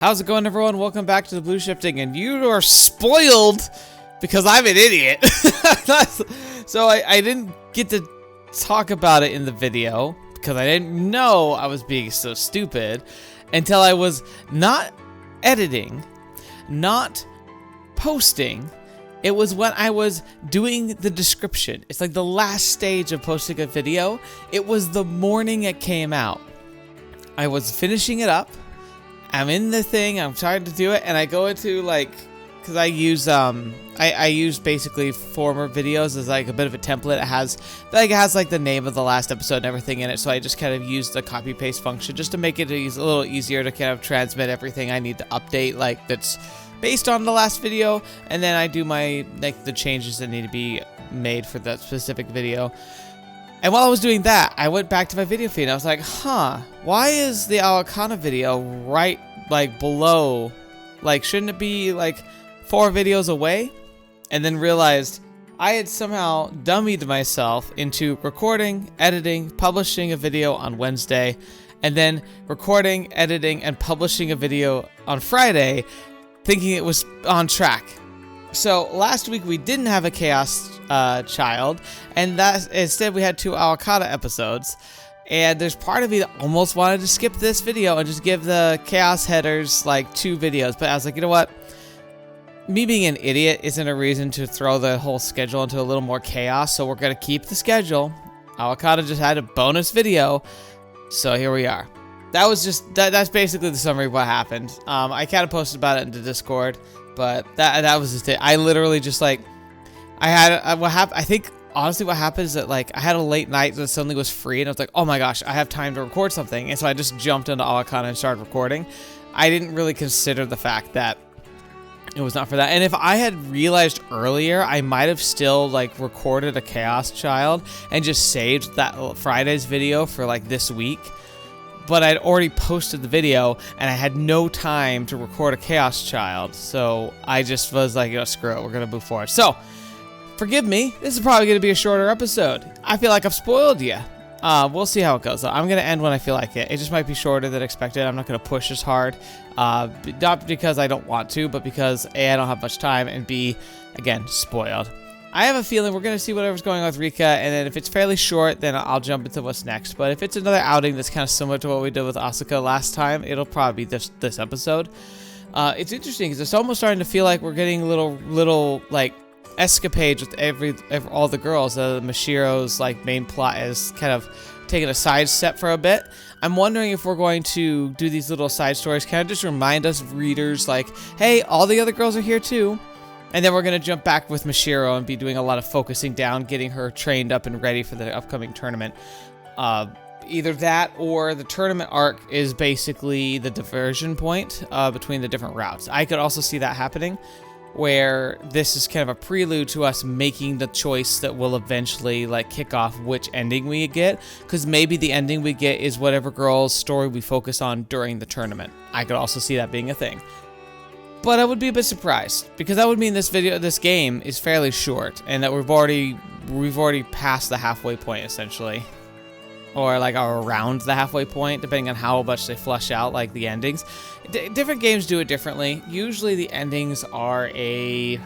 How's it going, everyone? Welcome back to the Blue Shifting, and you are spoiled because I'm an idiot. So I didn't get to talk about it in the video because I didn't know I was being so stupid until I was not editing, not posting. It was when I was doing the description. It's like the last stage of posting a video. It was the morning it came out. I was finishing it up. I'm in the thing, I'm trying to do it, and I go into because I use I use basically former videos as like a bit of a template. It has like the name of the last episode and everything in it, so I just kind of use the copy paste function just to make it a little easier to kind of transmit everything I need to update, like that's based on the last video, and then I do my the changes that need to be made for that specific video. And while I was doing that, I went back to my video feed and I was like, why is the Aokana video right below? Shouldn't it be 4 videos away? And then realized I had somehow dummied myself into recording, editing, publishing a video on Wednesday, and then recording, editing, and publishing a video on Friday, thinking it was on track. So last week we didn't have a Chaos Child, and instead we had 2 Aokana episodes. And there's part of me that almost wanted to skip this video and just give the Chaos headers 2 videos. But I was like, you know what? Me being an idiot isn't a reason to throw the whole schedule into a little more chaos. So we're gonna keep the schedule. Aokana just had a bonus video, so here we are. That was just that's basically the summary of what happened. I kind of posted about it into Discord. But that was just it. I literally just I had what happened. I think honestly what happened is that I had a late night that suddenly was free, and I was like, oh my gosh, I have time to record something, and so I just jumped into Aokana and started recording. I didn't really consider the fact that it was not for that. And if I had realized earlier, I might have still recorded a Chaos Child and just saved that Friday's video for this week. But I'd already posted the video, and I had no time to record a Chaos Child, so I just was like, screw it, we're gonna move forward. So, forgive me, this is probably gonna be a shorter episode. I feel like I've spoiled you. We'll see how it goes, though. I'm gonna end when I feel like it. It just might be shorter than expected. I'm not gonna push as hard, not because I don't want to, but because A, I don't have much time, and B, again, spoiled. I have a feeling we're going to see whatever's going on with Rika, and then if it's fairly short, then I'll jump into what's next. But if it's another outing that's kind of similar to what we did with Asuka last time, it'll probably be this episode. It's interesting because it's almost starting to feel like we're getting little escapades with all the girls. Mashiro's main plot is kind of taking a sidestep for a bit. I'm wondering if we're going to do these little side stories, kind of just remind us readers hey, all the other girls are here too. And then we're going to jump back with Mashiro and be doing a lot of focusing down, getting her trained up and ready for the upcoming tournament. Either that or the tournament arc is basically the diversion point between the different routes. I could also see that happening, where this is kind of a prelude to us making the choice that will eventually kick off which ending we get, because maybe the ending we get is whatever girl's story we focus on during the tournament. I could also see that being a thing. But I would be a bit surprised, because that would mean this game is fairly short, and that we've already passed the halfway point essentially, or around the halfway point, depending on how much they flush out the endings. Different games do it differently. Usually the endings are maybe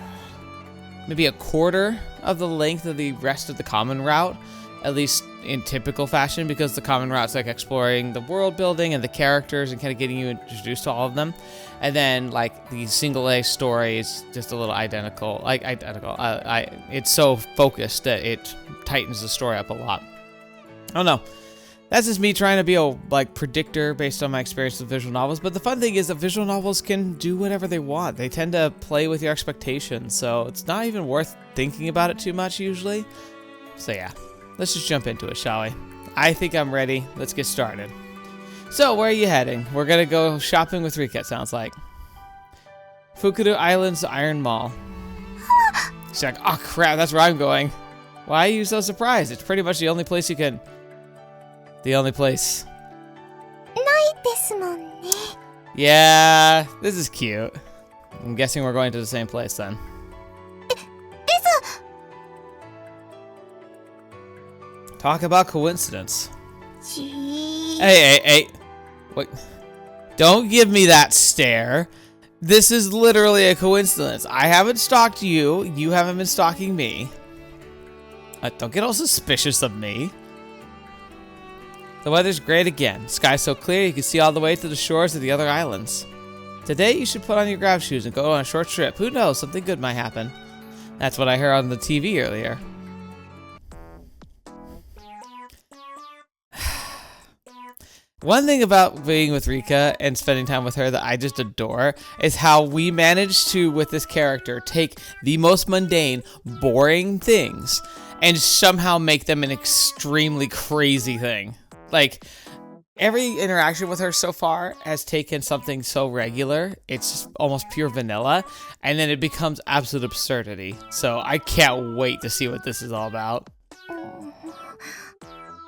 a quarter of the length of the rest of the common route, at least in typical fashion, because the common route's exploring the world building and the characters and kind of getting you introduced to all of them. And then the single A story is just a little identical. It's so focused that it tightens the story up a lot. I don't know. That's just me trying to be a predictor based on my experience with visual novels. But the fun thing is that visual novels can do whatever they want. They tend to play with your expectations, so it's not even worth thinking about it too much usually. So yeah, let's just jump into it, shall we? I think I'm ready. Let's get started. So, where are you heading? We're gonna go shopping with Rika, it sounds like. Fukuru Island's Iron Mall. She's like, oh crap, that's where I'm going. Why are you so surprised? It's pretty much the only place you can... The only place. Yeah, this is cute. I'm guessing we're going to the same place then. Talk about coincidence. Hey. What? Don't give me that stare. This is literally a coincidence. I haven't stalked you. You haven't been stalking me. Don't get all suspicious of me. The weather's great again. Sky's so clear you can see all the way to the shores of the other islands. Today you should put on your grav shoes and go on a short trip. Who knows, something good might happen. That's what I heard on the TV earlier. One thing about being with Rika and spending time with her that I just adore is how we managed to, with this character, take the most mundane, boring things and somehow make them an extremely crazy thing. Like, every interaction with her so far has taken something so regular, it's just almost pure vanilla, and then it becomes absolute absurdity. So I can't wait to see what this is all about.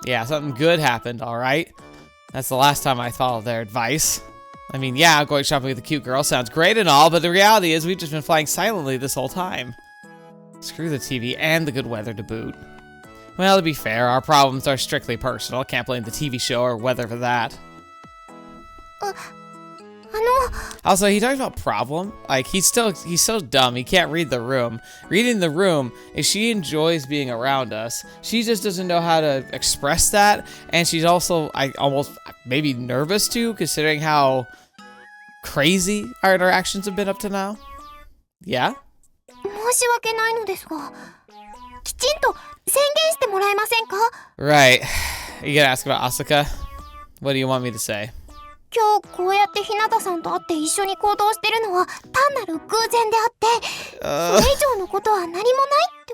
Yeah, something good happened, alright? That's the last time I followed their advice. I mean, yeah, going shopping with a cute girl sounds great and all, but the reality is we've just been flying silently this whole time. Screw the TV and the good weather to boot. Well, to be fair, our problems are strictly personal. Can't blame the TV show or weather for that. Also, he talks about problem. Like, he's so dumb, he can't read the room. Reading the room is she enjoys being around us. She just doesn't know how to express that. And she's also, almost maybe nervous too, considering how crazy our interactions have been up to now. Yeah? Right. You gonna ask about Asuka? What do you want me to say?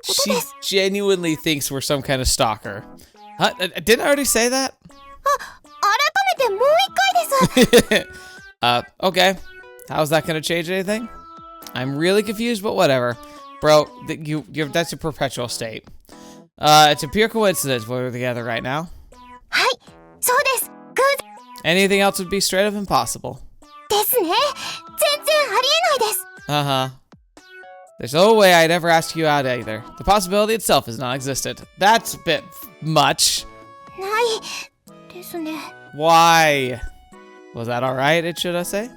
She genuinely thinks we're some kind of stalker. Huh? Didn't I already say that? Okay. How's that gonna change anything? I'm really confused, but whatever. Bro, that's a perpetual state. It's a pure coincidence we're together right now. Anything else would be straight up impossible. Uh-huh. There's no way I'd ever ask you out either. The possibility itself is non-existent. That's a bit much. Why? Was that alright, should I say?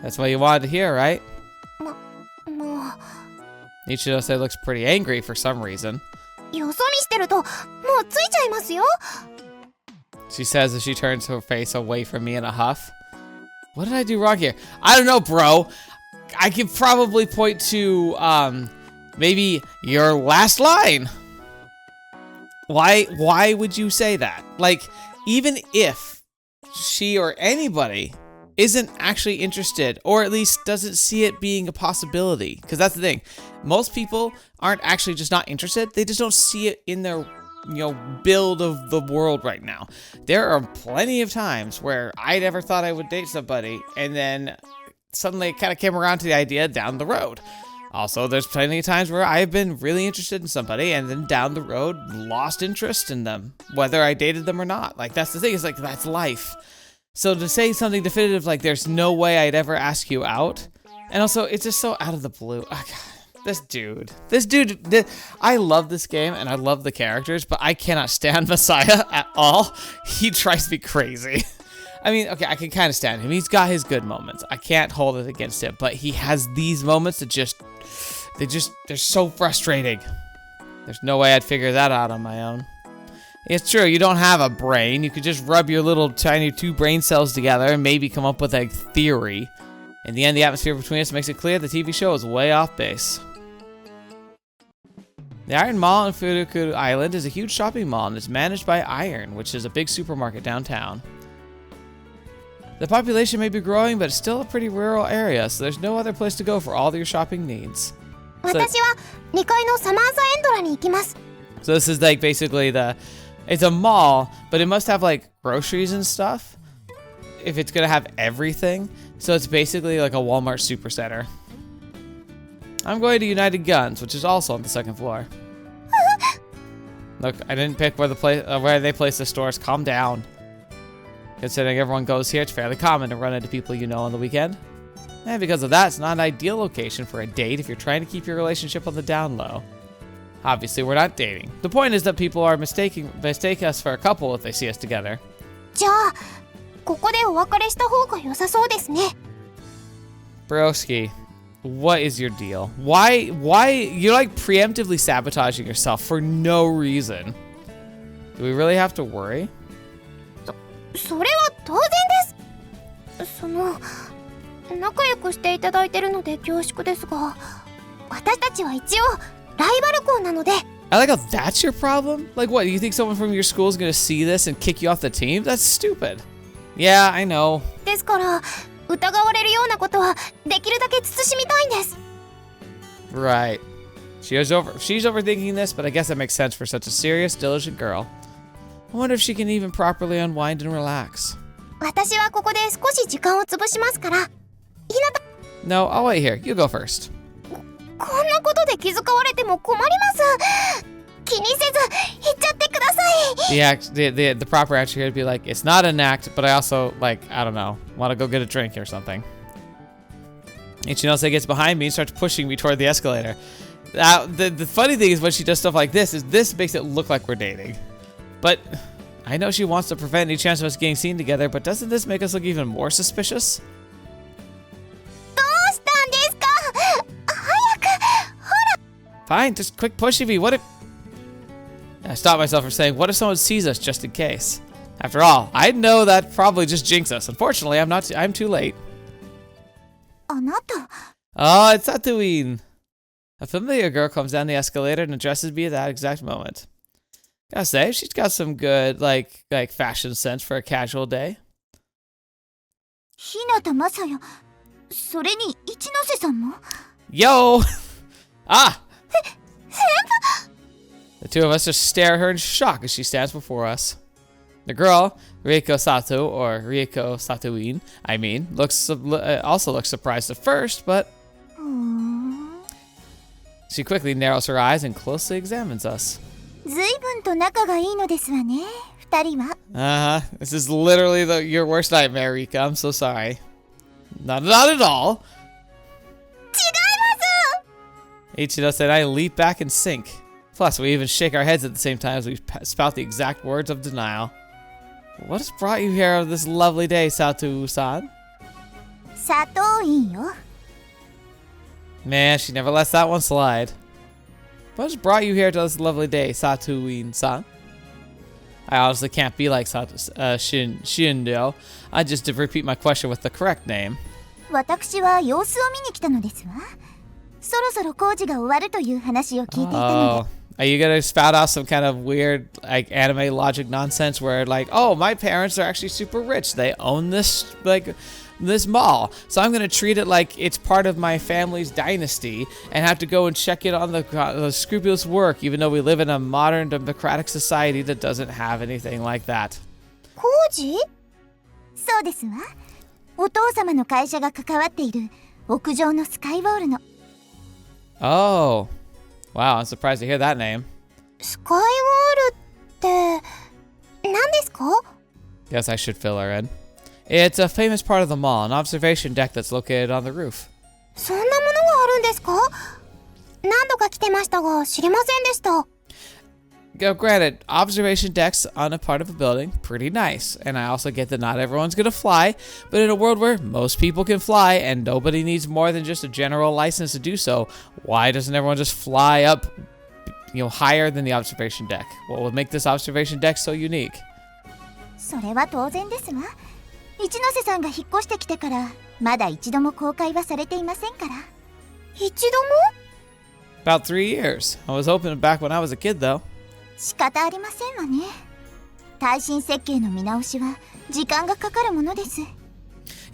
That's what you wanted to hear, right? Ichidose looks pretty angry for some reason. She says as she turns her face away from me in a huff. What did I do wrong here? I don't know, bro. I could probably point to, maybe your last line. Why would you say that? Like, even if she or anybody isn't actually interested, or at least doesn't see it being a possibility, because that's the thing. Most people aren't actually just not interested. They just don't see it in their, build of the world right now. There are plenty of times where I never thought I would date somebody, and then suddenly it kind of came around to the idea down the road. Also, there's plenty of times where I've been really interested in somebody, and then down the road, lost interest in them, whether I dated them or not. Like, that's the thing, it's like, that's life. So to say something definitive like there's no way I'd ever ask you out, and also it's just so out of the blue. Oh, God, this dude, I love this game and I love the characters, but I cannot stand Messiah at all. He drives me crazy. I mean, okay, I can kind of stand him. He's got his good moments. I can't hold it against him, but he has these moments that they're so frustrating. There's no way I'd figure that out on my own. It's true, you don't have a brain. You could just rub your little tiny 2 brain cells together and maybe come up with a theory. In the end, the atmosphere between us makes it clear the TV show is way off base. The Iron Mall on Furuku Island is a huge shopping mall and is managed by Iron, which is a big supermarket downtown. The population may be growing, but it's still a pretty rural area, so there's no other place to go for all your shopping needs. So this is like basically it's a mall, but it must have like groceries and stuff if it's gonna have everything. So it's basically like a Walmart supercenter. I'm going to United Guns, which is also on the 2nd floor. Look, I didn't pick where they place the stores. Calm down. Considering everyone goes here, it's fairly common to run into people you know on the weekend. And because of that, it's not an ideal location for a date if you're trying to keep your relationship on the down low. Obviously, we're not dating. The point is that people are mistake us for a couple if they see us together. ここでお別れした方が良さそうですね。 Broski, what is your deal? Why you're like preemptively sabotaging yourself for no reason? Do we really have to worry? それは当然です。仲良くしていただいてるので恐縮ですが、私たちは一応ライバル校なので。 I like how that's your problem? Like what, you think someone from your school is gonna see this and kick you off the team? That's stupid. Yeah, I know. ですから疑われるようなことはできるだけ慎みたいんです。 Right. She's overthinking this, but I guess that makes sense for such a serious, diligent girl. I wonder if she can even properly unwind and relax. 私はここで少し時間を潰しますから。 No, I'll wait here. You go first. こんなことで気遣われても困ります。気にせず行っちゃってください。 The proper answer here would be like, it's not an act, but I also, like, I don't know, want to go get a drink or something. Ichinose gets behind me and starts pushing me toward the escalator. Now, the funny thing is when she does stuff like this, is this makes it look like we're dating. But I know she wants to prevent any chance of us getting seen together, but doesn't this make us look even more suspicious? どうしたんですか？早く、ほら。 Fine, just quick push me. What if... I stopped myself from saying, what if someone sees us just in case? After all, I know that probably just jinx us. Unfortunately, I'm too late. あなた。 Oh, it's Satou-In. A familiar girl comes down the escalator and addresses me at that exact moment. Gotta say, she's got some good, like fashion sense for a casual day. 日向正也、それに一ノ瀬さんも。 Yo! Ah! The two of us just stare at her in shock as she stands before us. The girl, Rika Sato, or Riko Satou-In, I mean, also looks surprised at first, but she quickly narrows her eyes and closely examines us. 随分と仲がいいのですわね、二人は。 This is literally your worst nightmare, Rika. I'm so sorry. Not at all. 違います。 Ichinose and I leap back and sink. Plus, we even shake our heads at the same time as we spout the exact words of denial. What has brought you here on this lovely day, Satou-san? Satou-Inよ。 Man, she never lets that one slide. What has brought you here to this lovely day, Satou-In-san? I honestly can't be like Shindo. I just did repeat my question with the correct name. 私は様子を見に来たのですわ。そろそろ工事が終わるという話を聞いていたので。 Are you gonna spout out some kind of weird, like, anime logic nonsense where, like, oh, my parents are actually super rich. They own this, like, this mall. So I'm gonna treat it like it's part of my family's dynasty and have to go and check it on the scrupulous work, even though we live in a modern democratic society that doesn't have anything like that. 工事？そうですわ。お父様の会社が関わっている屋上のスカイウォールの。 Oh. Wow, I'm surprised to hear that name. スカイウォールって何ですか? Guess I should fill her in. It's a famous part of the mall, an observation deck that's located on the roof. そんなものがあるんですか? 何度か来てましたが知りませんでした。 Granted, observation decks on a part of a building, pretty nice. And I also get that not everyone's gonna fly, but in a world where most people can fly and nobody needs more than just a general license to do so, why doesn't everyone just fly up, higher than the observation deck? What would make this observation deck so unique? それは当然ですわ。一ノ瀬さんが引っ越してきてからまだ一度も公開はされていませんから。一度も? About 3 years. I was hoping back when I was a kid, though. 仕方ありませんわね。耐震設計の見直しは時間がかかるものです。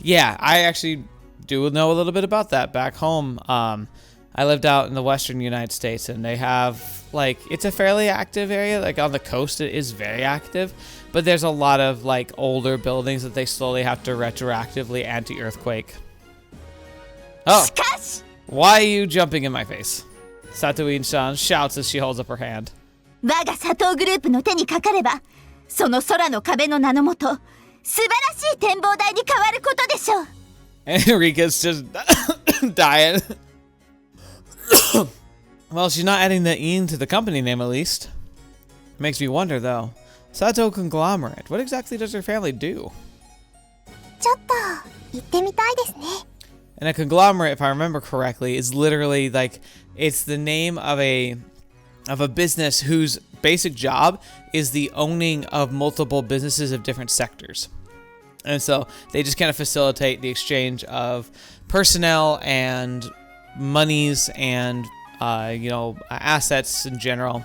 Yeah, I actually do know a little bit about that. Back home, I lived out in the western United States, and they have, like, it's a fairly active area. Like, on the coast, it is very active. But there's a lot of, like, older buildings that they slowly have to retroactively anti-earthquake. Oh! Why are you jumping in my face? Satou-In-san shouts as she holds up her hand. 我が佐藤グループの手にかかれば、その空の壁の名のもと、素晴らしい展望台に変わることでしょう。 And Rika's just dying. Well, she's not adding the "in" to the company name, at least. Makes me wonder, though. Sato Conglomerate. What exactly does her family do? ちょっと行ってみたいですね。 And a conglomerate, if I remember correctly, is literally like it's the name of a business whose basic job is the owning of multiple businesses of different sectors. And so they just kind of facilitate the exchange of personnel and monies and assets in general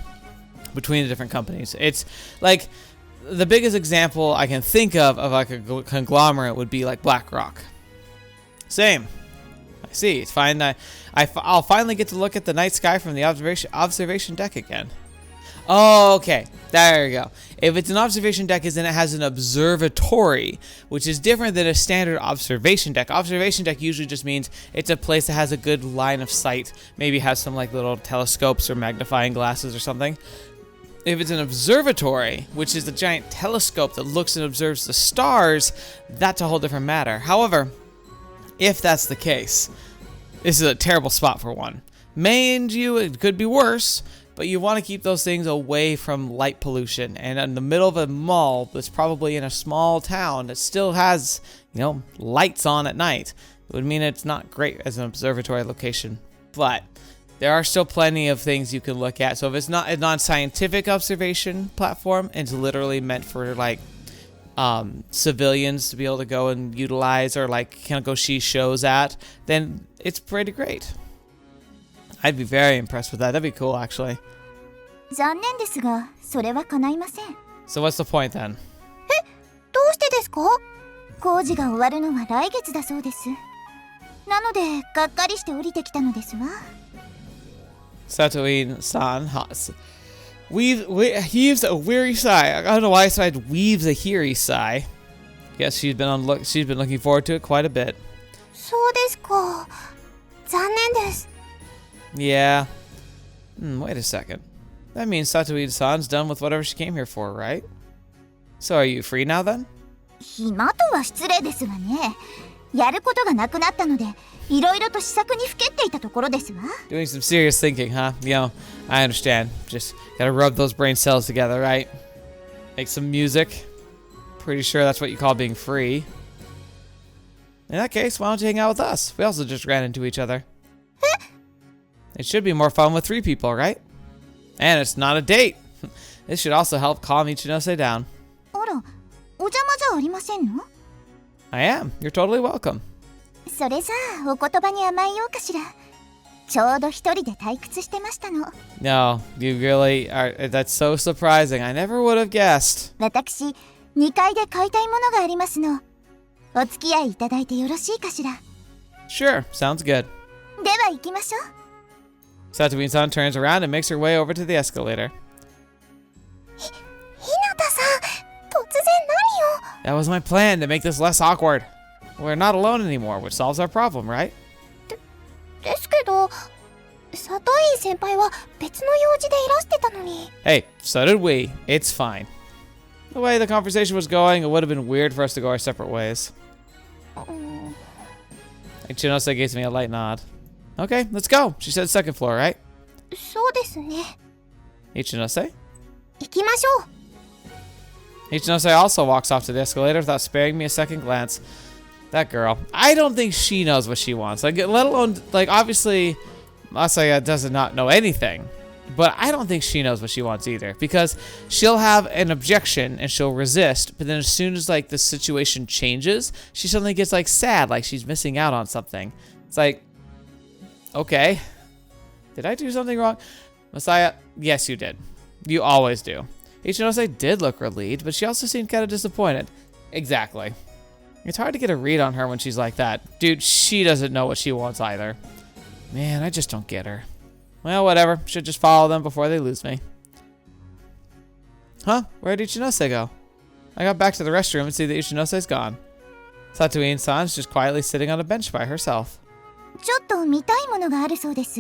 between the different companies. It's like the biggest example I can think of like a conglomerate would be like BlackRock. Same. I see. It's fine. I'll finally get to look at the night sky from the observation deck again. Oh, okay. There you go. If it's an observation deck, then it has an observatory, which is different than a standard observation deck. Observation deck usually just means it's a place that has a good line of sight, maybe has some like little telescopes or magnifying glasses or something. If it's an observatory, which is a giant telescope that looks and observes the stars, that's a whole different matter. However, if that's the case, this is a terrible spot for one. Mind you, it could be worse, but you want to keep those things away from light pollution. And in the middle of a mall that's probably in a small town that still has, lights on at night, it would mean it's not great as an observatory location. But there are still plenty of things you can look at. So if it's not a non-scientific observation platform, and it's literally meant for like civilians to be able to go and utilize or like kind of go see shows at, then it's pretty great. I'd be very impressed with that. That'd be cool, actually. 残念ですが、それは叶いません。 So what's the point then? どうしてですか？工事が終わるのは来月だそうです。なので、がっかりして降りてきたのですわ。Satou-In-san heaves a weary sigh. I don't know why I said weaves a heary sigh. Guess she's been looking forward to it quite a bit. そうですか。残念です。 Yeah. Wait a second. That means Satou-In-san's done with whatever she came here for, right? So are you free now then? 暇とは失礼ですわね。やることがなくなったので、いろいろと試作にふけっていたところですわ。 Doing some serious thinking, huh? I understand. Just gotta rub those brain cells together, right? Make some music. Pretty sure that's what you call being free. In that case, why don't you hang out with us? We also just ran into each other. It should be more fun with 3 people, right? And it's not a date. This should also help calm Ichinose down. あら、お邪魔じゃありませんの？ I am. You're totally welcome. それじゃあお言葉に甘えようかしら。ちょうど一人で退屈してましたの。 No, you really are. That's so surprising. I never would have guessed. 私、2階で買いたいものがありますの。お付き合いいただいてよろしいかしら。 Sure, sounds good. では行きましょう。 Satou-In-san turns around and makes her way over to the escalator. ひなたさん、突然何を？ That was my plan to make this less awkward. We're not alone anymore, which solves our problem, right? ですけど、サトイン先輩は別の用事でいらしてたのに。 Hey, so did we. It's fine. The way the conversation was going, it would have been weird for us to go our separate ways. Ichinose gives me a light nod. Okay, let's go. She said second floor, right? そうですね。 Ichinose? 行きましょう。 Ichinose also walks off to the escalator without sparing me a second glance. That girl. I don't think she knows what she wants. Like, let alone, like, obviously, Masaya does not know anything. But I don't think she knows what she wants either. Because she'll have an objection and she'll resist. But then as soon as, like, the situation changes, she suddenly gets, like, sad. Like, she's missing out on something. It's like, okay. Did I do something wrong? Masaya, yes, you did. You always do. Ichinose did look relieved, but she also seemed kind of disappointed. Exactly. It's hard to get a read on her when she's like that. Dude, she doesn't know what she wants either. Man, I just don't get her. Well, whatever. Should just follow them before they lose me. Huh? Where'd Ichinose go? I got back to the restroom and see that Ichinose's gone. Satou-In-san's just quietly sitting on a bench by herself. ちょっと見たいものがあるそうです。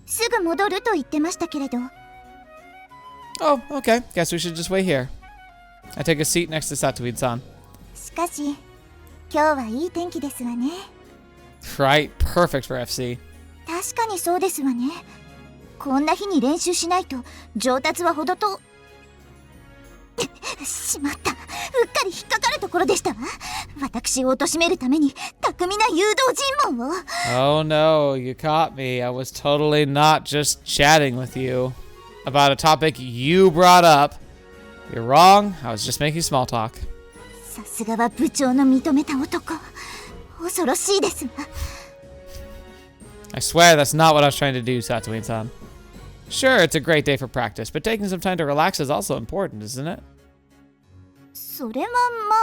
すぐ戻ると言ってましたけれど。 Oh, okay. Guess we should just wait here. I take a seat next to Satou-In-san. しかし、今日はいい天気ですわね。 Right, perfect for FC. 確かにそうですわね。こんな日に練習しないと上達はほどと。しまった。うっかり引っかかるところでしたわ。私を貶めるために巧みな誘導尋問を。Oh no, you caught me. I was totally not just chatting with you about a topic you brought up. You're wrong. I was just making small talk. さすがは部長の認めた男。恐ろしいですわ。I swear that's not what I was trying to do, Satou-In-san. Sure, it's a great day for practice, but taking some time to relax is also important, isn't it? それは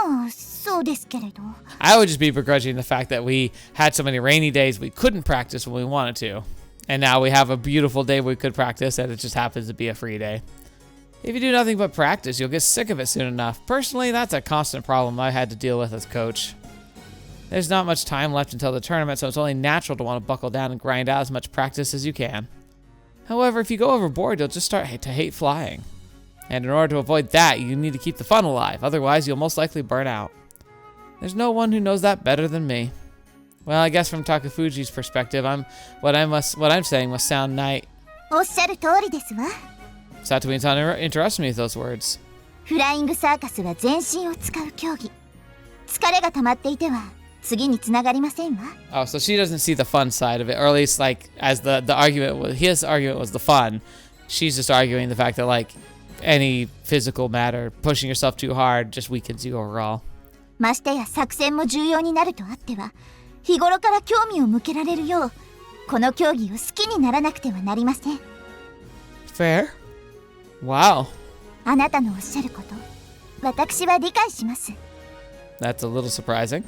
まあそうですけれど。I would just be begrudging the fact that we had so many rainy days we couldn't practice when we wanted to. And now we have a beautiful day we could practice and it just happens to be a free day. If you do nothing but practice, you'll get sick of it soon enough. Personally, that's a constant problem I had to deal with as coach. There's not much time left until the tournament, so it's only natural to want to buckle down and grind out as much practice as you can. However, if you go overboard, you'll just start to hate flying. And in order to avoid that, you need to keep the fun alive, otherwise you'll most likely burn out. There's no one who knows that better than me. Well, I guess from Takafuji's perspective, what I'm saying must sound nice. おっしゃる通りですわ。Satou-In-san interrupts me with those words. フライングサーカスは全身を使う競技。疲れが溜まっていては次につながりませんわ。Oh, so she doesn't see the fun side of it, or at least like as the argument was, his argument was the fun. She's just arguing the fact that like any physical matter, pushing yourself too hard just weakens you overall. ましてや作戦も重要になるとあっては、日頃から興味を向けられるよう、この競技を好きにならなくてはなりません。Fair. Wow. あなたのおっしゃること、私は理解します。That's a little surprising.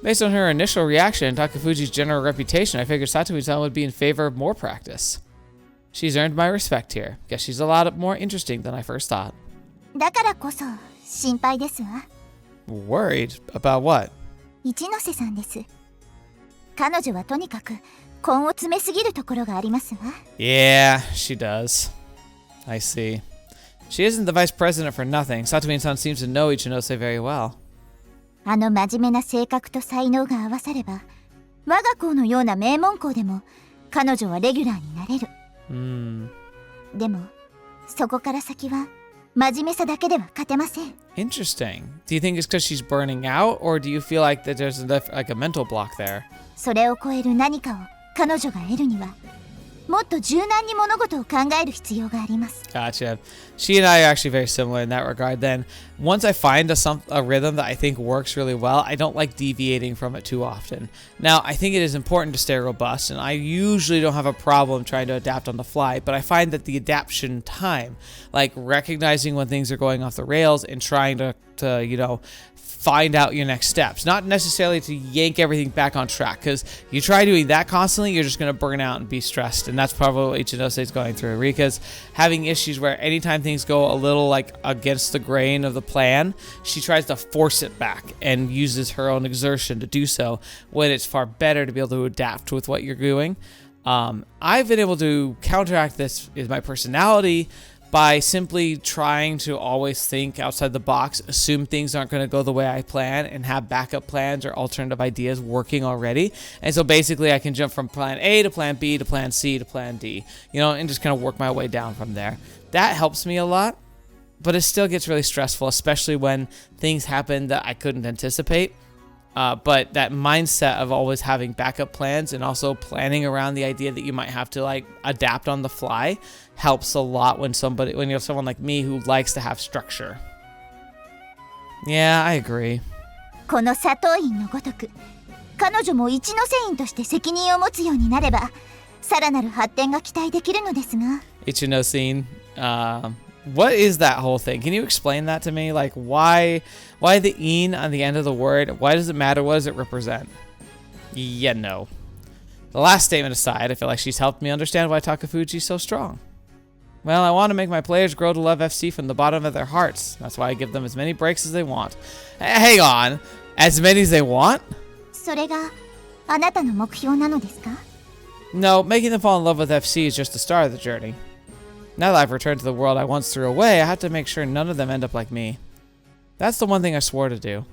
Based on her initial reaction and Takafuji's general reputation, I figured Satou-In-san would be in favor of more practice. She's earned my respect here. Guess she's a lot more interesting than I first thought. だからこそ心配ですわ。Worried? About what? 一ノ瀬さんです。彼女はとにかく根を詰めすぎるところがありますわ。Yeah, she does. I see. She isn't the vice president for nothing. Satou-In-san seems to know Ichinose very well. あの真面目な性格と才能が合わされば、我が校のような名門校でも彼女はレギュラーになれる。でも、そこから先は真面目さだけでは勝てません。Interesting. Do you think it's because she's burning out, or do you feel like that there's like a mental block there? それを超える何かを彼女が得るには、もっと柔軟に物事を考える必要があります。Gotcha. She and I are actually very similar in that regard then. Once I find a rhythm that I think works really well, I don't like deviating from it too often. Now, I think it is important to stay robust, and I usually don't have a problem trying to adapt on the fly, but I find that the adaptation time, like recognizing when things are going off the rails and trying to find out your next steps, not necessarily to yank everything back on track, because you try doing that constantly, you're just going to burn out and be stressed, and that's probably what Ichinose is going through. Rika's having issues where anytime things go a little like against the grain of the plan, she tries to force it back and uses her own exertion to do so, when it's far better to be able to adapt with what you're doing. I've been able to counteract this with my personality by simply trying to always think outside the box, assume things aren't going to go the way I plan, and have backup plans or alternative ideas working already. And so basically I can jump from plan A to plan B to plan C to plan D, and just kind of work my way down from there. That helps me a lot, but it still gets really stressful, especially when things happen that I couldn't anticipate. But that mindset of always having backup plans and also planning around the idea that you might have to like adapt on the fly helps a lot when you have someone like me who likes to have structure. Yeah, I agree. この佐藤院のごとく、彼女も一ノ瀬院として責任を持つようになれば、さらなる発展が期待できるのですが。Ichinose-in, what is that whole thing? Can you explain that to me? Like, why the in on the end of the word? Why does it matter? What does it represent? Yeah, no. The last statement aside, I feel like she's helped me understand why Takafuji's so strong. Well, I want to make my players grow to love FC from the bottom of their hearts. That's why I give them as many breaks as they want. Hang on. As many as they want? それがあなたの目標なのですか? No, making them fall in love with FC is just the start of the journey. Now that I've returned to the world I once threw away, I have to make sure none of them end up like me. That's the one thing I swore to do.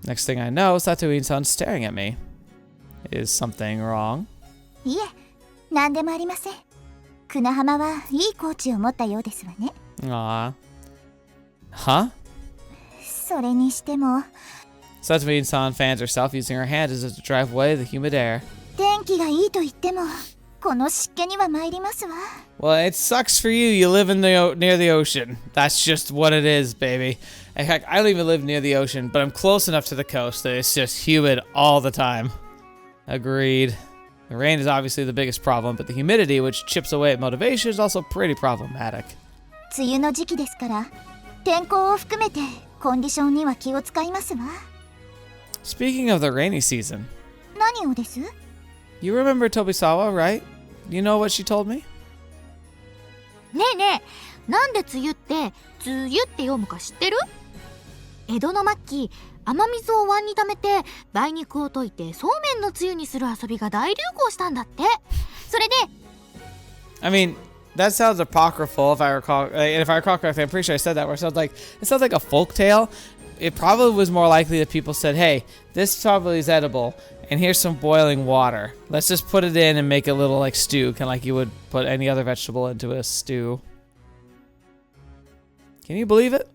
Next thing I know, Satou-In-san's staring at me. Is something wrong? いえ、何でもありません。クナハマはいいコーチを持ったようですわね。Aw. Huh? それにしても Satou-In-san fans herself using her hand as if to drive away the humid air. 天気がいいと言ってもこの湿気には参りますわ。 Well, it sucks for you. You live in near the ocean. That's just what it is, baby. In fact, I don't even live near the ocean, but I'm close enough to the coast that it's just humid all the time. Agreed. The rain is obviously the biggest problem, but the humidity, which chips away at motivation, is also pretty problematic. 梅雨の時期ですから天候を含めてコンディションには気を使いますわ。 Speaking of the rainy season, 何をです？ you remember Tobisawa, right? You know what she told me? ねえねえ、なんで梅雨って梅雨って読むか知ってる？江戸の末期、雨水を碗に溜めて梅肉を溶いてそうめんのつゆにする遊びが大流行したんだって。それで I mean, that sounds apocryphal if I recall. And if I recall correctly, I'm pretty sure I said that. Where it sounds like a folk tale. It probably was more likely that people said, "Hey, this probably is edible, and here's some boiling water. Let's just put it in and make a little like stew, kind of like you would put any other vegetable into a stew." Can you believe it?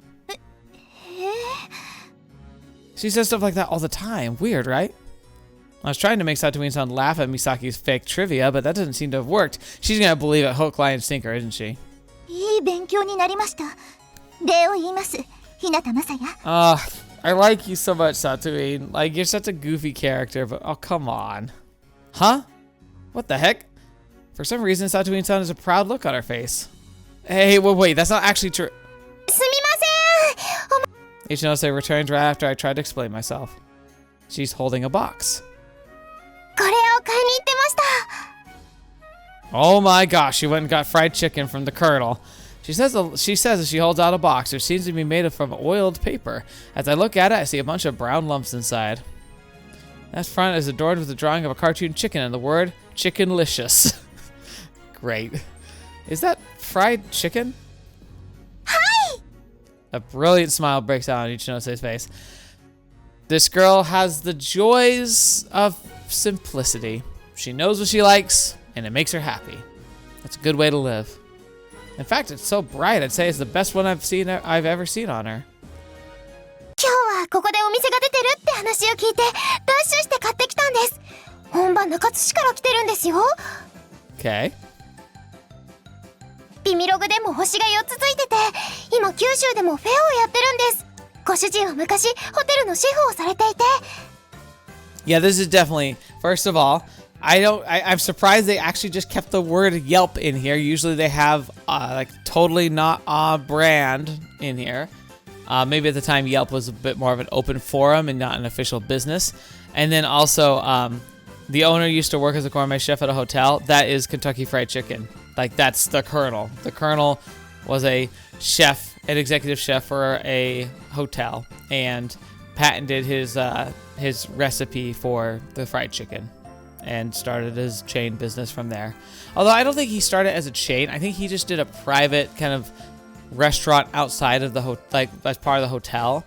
She says stuff like that all the time. Weird, right? I was trying to make Satou-In-san laugh at Misaki's fake trivia, but that doesn't seem to have worked. She's gonna believe it hook, line, and sinker, isn't she? いい勉強になりました。礼を言います。日向雅也。 I like you so much, Satou-In. Like, you're such a goofy character, but oh, come on. Huh? What the heck? For some reason, Satou-In-san has a proud look on her face. Hey, wait, that's not actually true. すみません。 Ichinose returned right after I tried to explain myself. She's holding a box. これを買いに行ってました。 Oh my gosh, she went and got fried chicken from the Colonel. She says as she holds out a box, which seems to be made from oiled paper. As I look at it, I see a bunch of brown lumps inside. That front is adorned with a drawing of a cartoon chicken and the word chickenlicious. Great. Is that fried chicken? Hi! A brilliant smile breaks out on Ichinose's face. This girl has the joys of simplicity. She knows what she likes, and it makes her happy. That's a good way to live. In fact, it's so bright, I'd say it's the best one I've ever seen on her. 今日はここでお店が出てるって話を聞いてダッシュして買ってきたんです。本場中津市から来てるんですよ。 Okay. ビミログでも星が4つついてて、今九州でもフェアをやってるんです。ご主人は昔ホテルのシェフをされていて。 Yeah, this is definitely, first of all, I'm surprised they actually just kept the word Yelp in here. Usually they have like totally not on brand in here. Maybe at the time Yelp was a bit more of an open forum and not an official business. And then also the owner used to work as a gourmet chef at a hotel. That is Kentucky Fried Chicken. Like that's the Colonel. The Colonel was a chef, an executive chef for a hotel and patented his recipe for the fried chicken. And started his chain business from there. Although I don't think he started as a chain. I think he just did a private kind of restaurant outside of the like as part of the hotel.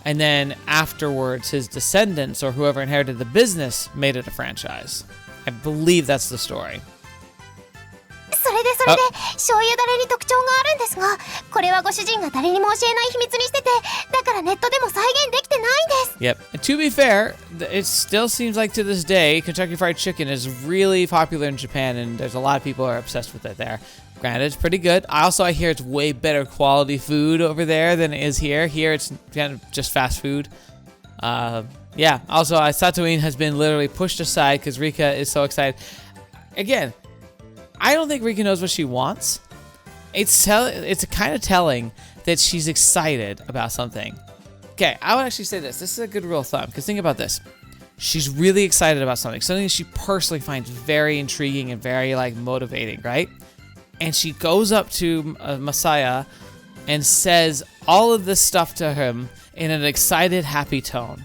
And then afterwards, his descendants or whoever inherited the business made it a franchise. I believe that's the story. それで醤油だれに特徴があるんですが、これはご主人が誰にも教えない秘密にしてて、だからネットでも再現できてないんです。 Yep. And to be fair, it still seems like to this day, Kentucky Fried Chicken is really popular in Japan, and there's a lot of people who are obsessed with it there. Granted, it's pretty good. I hear it's way better quality food over there than it is here. Here, it's kind of just fast food. Yeah. Also, Satou-In has been literally pushed aside because Rika is so excited. Again, I don't think Rika knows what she wants. It's kind of telling that she's excited about something. Okay, I would actually say this. This is a good rule of thumb, because think about this. She's really excited about something that she personally finds very intriguing and very like motivating, right? And she goes up to Masaya and says all of this stuff to him in an excited, happy tone.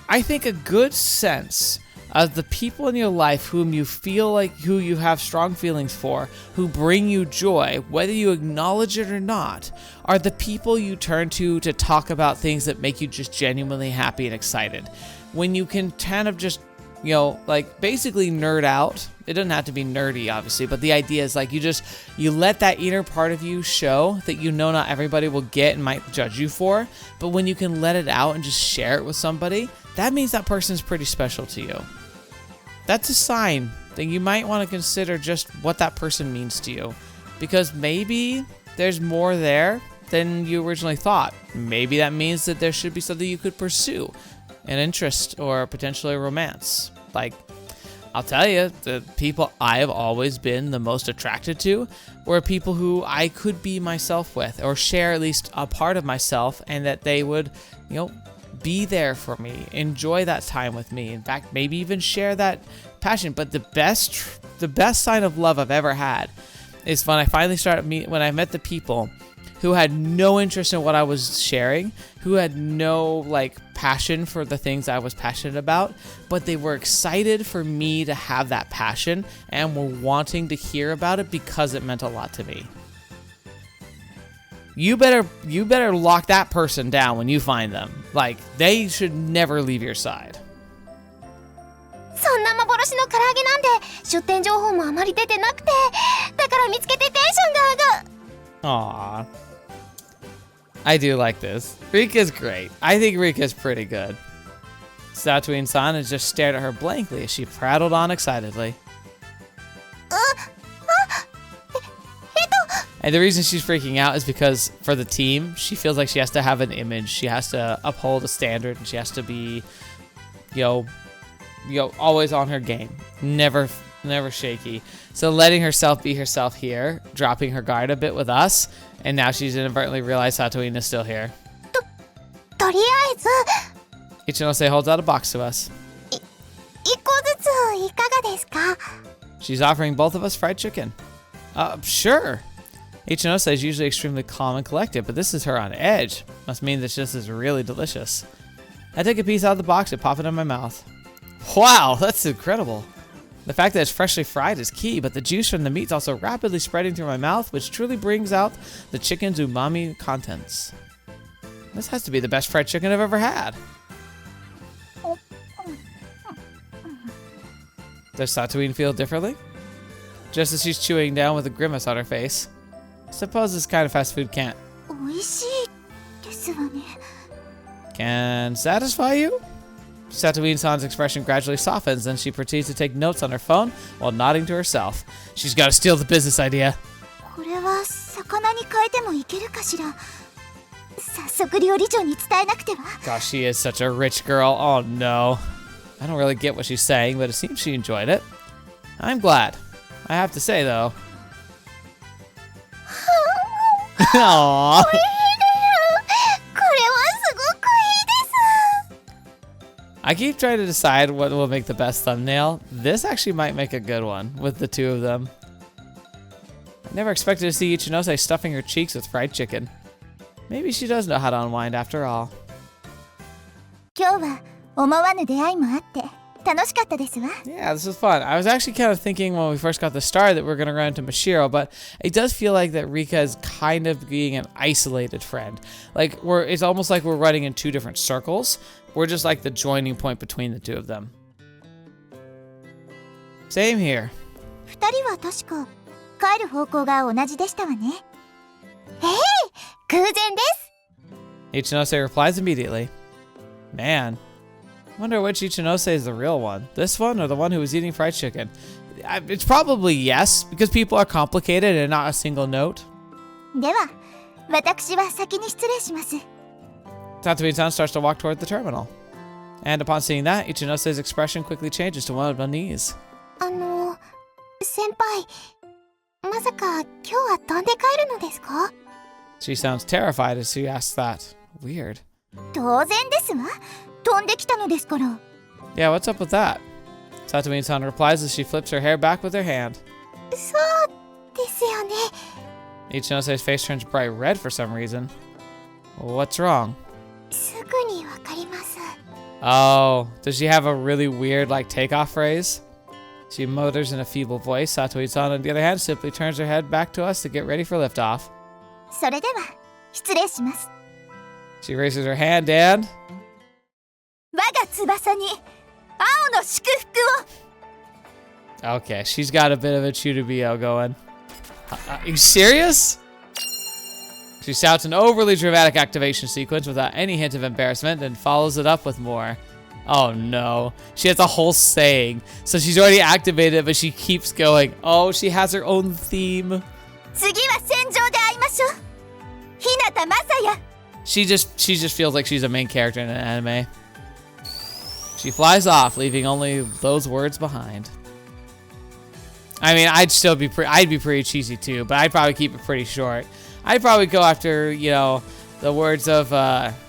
I think a good sense of the people in your life who you have strong feelings for, who bring you joy, whether you acknowledge it or not, are the people you turn to talk about things that make you just genuinely happy and excited. When you can kind of just you know, like basically nerd out. It doesn't have to be nerdy, obviously, but the idea is like you let that inner part of you show that you know not everybody will get and might judge you for, but when you can let it out and just share it with somebody, that means that person's pretty special to you. That's a sign that you might want to consider just what that person means to you, because maybe there's more there than you originally thought. Maybe that means that there should be something you could pursue, an interest or potentially a romance. Like, I'll tell you, the people I have always been the most attracted to were people who I could be myself with, or share at least a part of myself, and that they would, you know, be there for me, enjoy that time with me. In fact, maybe even share that passion. But the best sign of love I've ever had is when I finally when I met the people who had no interest in what I was sharing, who had no like passion for the things I was passionate about, but they were excited for me to have that passion and were wanting to hear about it because it meant a lot to me. You better lock that person down when you find them. Like, they should never leave your side. そんな幻の唐揚げなんで出店情報もあまり出てなくて、だから見つけてテンションが上が。 Aww. I do like this. Rika's great. I think Rika's pretty good. Satou-In-san has just stared at her blankly as she prattled on excitedly. And the reason she's freaking out is because for the team, she feels like she has to have an image. She has to uphold a standard, and she has to be, you know, always on her game. Never shaky. So letting herself be herself here, dropping her guard a bit with us, and now she's inadvertently realized Satou-In is still here. とりあえず Ichinose holds out a box to us. 1個ずついかがですか? She's offering both of us fried chicken. Sure. Ichinose is usually extremely calm and collected, but this is her on edge. Must mean that this is really delicious. I take a piece out of the box and pop it in my mouth. Wow, that's incredible. The fact that it's freshly fried is key, but the juice from the meat's also rapidly spreading through my mouth, which truly brings out the chicken's umami contents. This has to be the best fried chicken I've ever had. Does Satou-In feel differently? Just as she's chewing down with a grimace on her face. Suppose this kind of fast food can't. 美味しいですわね。 Can satisfy you? Satou-In-san's expression gradually softens, and she proceeds to take notes on her phone while nodding to herself. She's got to steal the business idea. これは魚に変えてもいけるかしら。早速料理長に伝えなくては。 Gosh, she is such a rich girl. Oh no. I don't really get what she's saying, but it seems she enjoyed it. I'm glad. I have to say, though. Aww. これはすごくいいです。 I keep trying to decide what will make the best thumbnail. This actually might make a good one with the two of them. I never expected to see Ichinose stuffing her cheeks with fried chicken. Maybe she does know how to unwind after all. 今日は思わぬ出会いもあって楽しかったですわ。 Yeah, this was fun. I was actually kind of thinking when we first got the star that we're going to run into Mashiro, but it does feel like that Rika is kind of being an isolated friend. Like, it's almost like we're running in two different circles. We're just like the joining point between the two of them. Same here. 二人は確か帰る方向が同じでしたわね。偶然です。 Ichinose replies immediately. Man. I wonder which Ichinose is the real one. This one or the one who was eating fried chicken? It's probably yes, because people are complicated and not a single note. では、私は先に失礼します。 Satou-In-san starts to walk toward the terminal. And upon seeing that, Ichinose's expression quickly changes to one of unease. 先輩、まさか今日は飛んで帰るのですか? She sounds terrified as she asks that. Weird. 当然ですわ。飛んできたのですから。 Yeah, what's up with that? Satou-In-san replies as she flips her hair back with her hand. そうですよね。 Ichinose's face turns bright red for some reason. What's wrong? すぐにわかります。 Oh, does she have a really weird, like, takeoff phrase? She mutters in a feeble voice. Satou-In-san, on the other hand, simply turns her head back to us to get ready for liftoff. それでは、失礼します。 She raises her hand and... 我が翼に青の祝福 Okay, she's got a bit of a Chudabio going. Are you serious? She shouts an overly dramatic activation sequence without any hint of embarrassment, and follows it up with more. Oh no. She has a whole saying. So she's already activated, but she keeps going. Oh, she has her own theme. She just feels like she's a main character in an anime. She flies off, leaving only those words behind. I mean, I'd be pretty cheesy too, but I'd probably keep it pretty short. I'd probably go after, you know, the words of,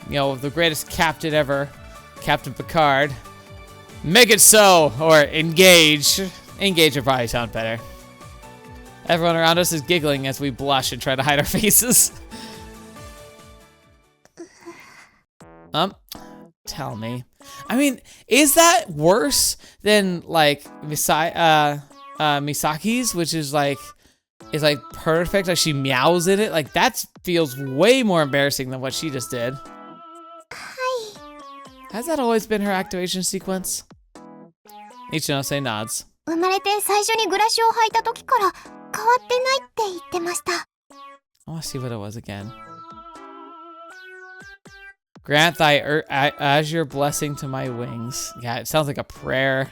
you know, the greatest captain ever, Captain Picard. Make it so, or engage. Engage would probably sound better. Everyone around us is giggling as we blush and try to hide our faces. Tell me. I mean, is that worse than, like, Misaki's, which is like perfect, like she meows in it? Like, that feels way more embarrassing than what she just did. Hi. Has that always been her activation sequence? Ichinose nods. 生まれて最初にグラシを履いた時から変わってないって言ってました。 I want to see what it was again. Grant thy azure blessing to my wings. Yeah, it sounds like a prayer.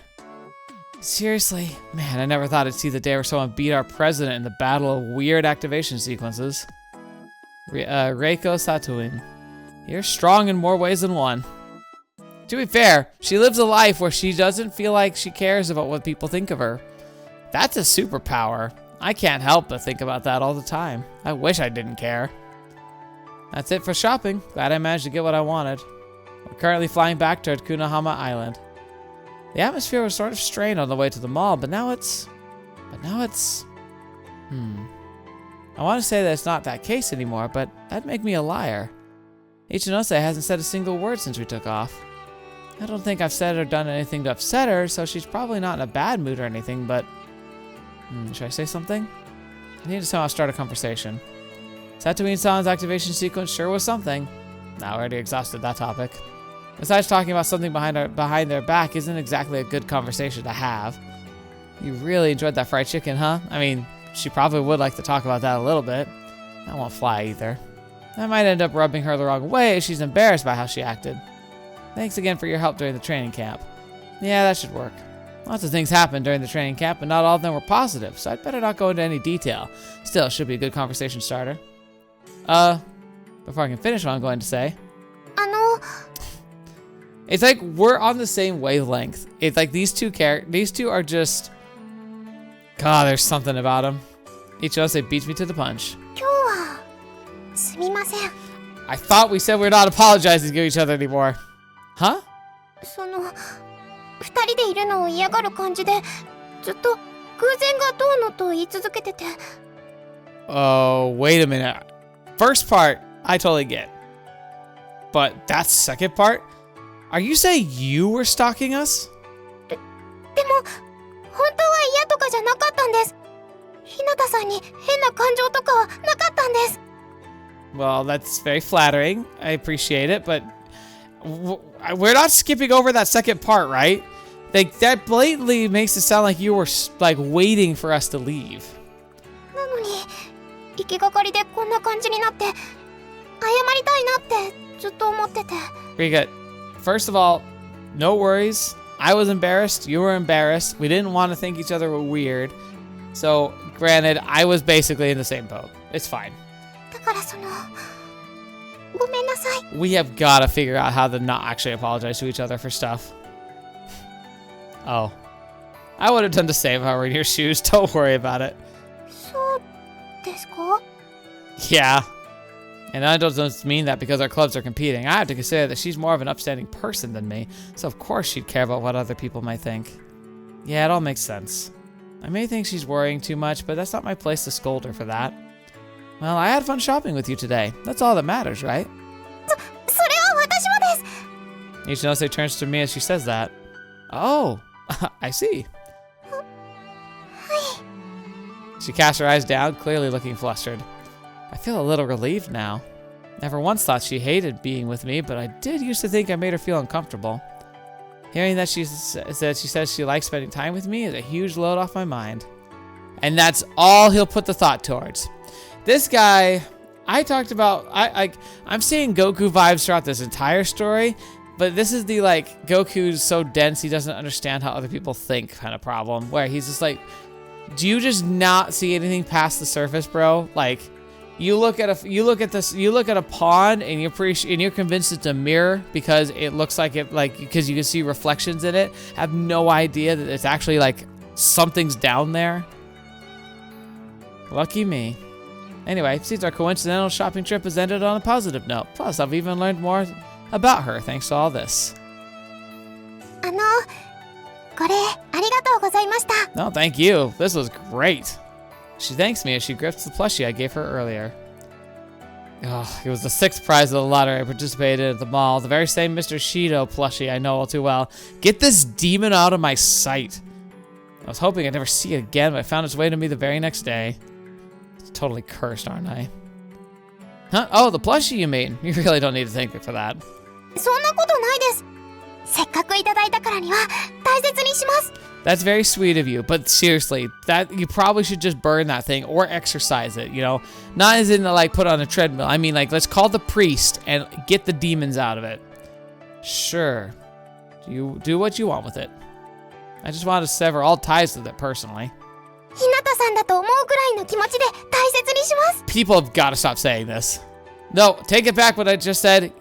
Seriously? Man, I never thought I'd see the day where someone beat our president in the battle of weird activation sequences. Reiko Satou-In. You're strong in more ways than one. To be fair, she lives a life where she doesn't feel like she cares about what people think of her. That's a superpower. I can't help but think about that all the time. I wish I didn't care. That's it for shopping. Glad I managed to get what I wanted. We're currently flying back toward Kunahama Island. The atmosphere was sort of strained on the way to the mall, but now it's... I want to say that it's not that case anymore, but that'd make me a liar. Ichinose hasn't said a single word since we took off. I don't think I've said or done anything to upset her, so she's probably not in a bad mood or anything, but... should I say something? I need to somehow start a conversation. Satou-In-san's activation sequence sure was something. Now, I already exhausted that topic. Besides, talking about something behind their back isn't exactly a good conversation to have. You really enjoyed that fried chicken, huh? I mean, she probably would like to talk about that a little bit. That won't fly either. That might end up rubbing her the wrong way if she's embarrassed by how she acted. Thanks again for your help during the training camp. Yeah, that should work. Lots of things happened during the training camp, but not all of them were positive, so I'd better not go into any detail. Still, it should be a good conversation starter. Before I can finish what I'm going to say. It's like we're on the same wavelength. It's like these two are just... God, there's something about them. Ichinose beats me to the punch. 今日はすみません。 I thought we said we're not apologizing to each other anymore. Huh? その二人でいるのを嫌がる感じでずっと偶然がどうのと言い続けてて。 Oh, wait a minute. First part, I totally get. But that second part? Are you saying you were stalking us? でも本当は嫌とかじゃなかったんです。日向さんに変な感情とかはなかったんです。 Well, that's very flattering. I appreciate it, but we're not skipping over that second part, right? Like, that blatantly makes it sound like you were like waiting for us to leave. なのに行きがかりでこんな感じになって謝りたいなってずっと思ってて。 Rika, first of all, no worries. I was embarrassed. You were embarrassed. We didn't want to think each other were weird. So, granted, I was basically in the same boat. It's fine. だからそのごめんなさい。 We have got to figure out how to not actually apologize to each other for stuff. Oh. I would have done the same if I were in your shoes. Don't worry about it. そうですか? Yeah. And I don't just mean that because our clubs are competing. I have to consider that she's more of an upstanding person than me, so of course she'd care about what other people might think. Yeah, it all makes sense. I may think she's worrying too much, but that's not my place to scold her for that. Well, I had fun shopping with you today. That's all that matters, right? それは私もです。 Ichinose turns to me as she says that. Oh, I see. She casts her eyes down, clearly looking flustered. I feel a little relieved now. Never once thought she hated being with me, but I did used to think I made her feel uncomfortable. Hearing that she says she likes spending time with me is a huge load off my mind. And that's all he'll put the thought towards. This guy, I talked about, I'm seeing Goku vibes throughout this entire story, but this is the like, Goku's so dense he doesn't understand how other people think kind of problem, where he's just like, do you just not see anything past the surface, bro? Like, you look at a pond and you're convinced it's a mirror because it looks like it, like, because you can see reflections in it, have no idea that it's actually like something's down there. Lucky me. Anyway, it seems our coincidental shopping trip has ended on a positive note. Plus, I've even learned more about her thanks to all this. これありがとうございました。 No, thank you. This was great. She thanks me as she grips the plushie I gave her earlier. Oh, it was the 6th prize of the lottery I participated in at the mall. The very same Mr. Shido plushie I know all too well. Get this demon out of my sight. I was hoping I'd never see it again, but it found its way to me the very next day. It's totally cursed, aren't I? Huh? Oh, the plushie you mean. You really don't need to thank me for that. そんなことないです。せっかくいただいたからには大切にします。 That's very sweet of you, but seriously, that you probably should just burn that thing or exercise it, you know? Not as in like put on a treadmill. I mean, like, let's call the priest and get the demons out of it. Sure. You do what you want with it. I just want to sever all ties with it personally. ひなたさんだと思うくらいの気持ちで大切にします。 People have got to stop saying this. No, take it back what I just said.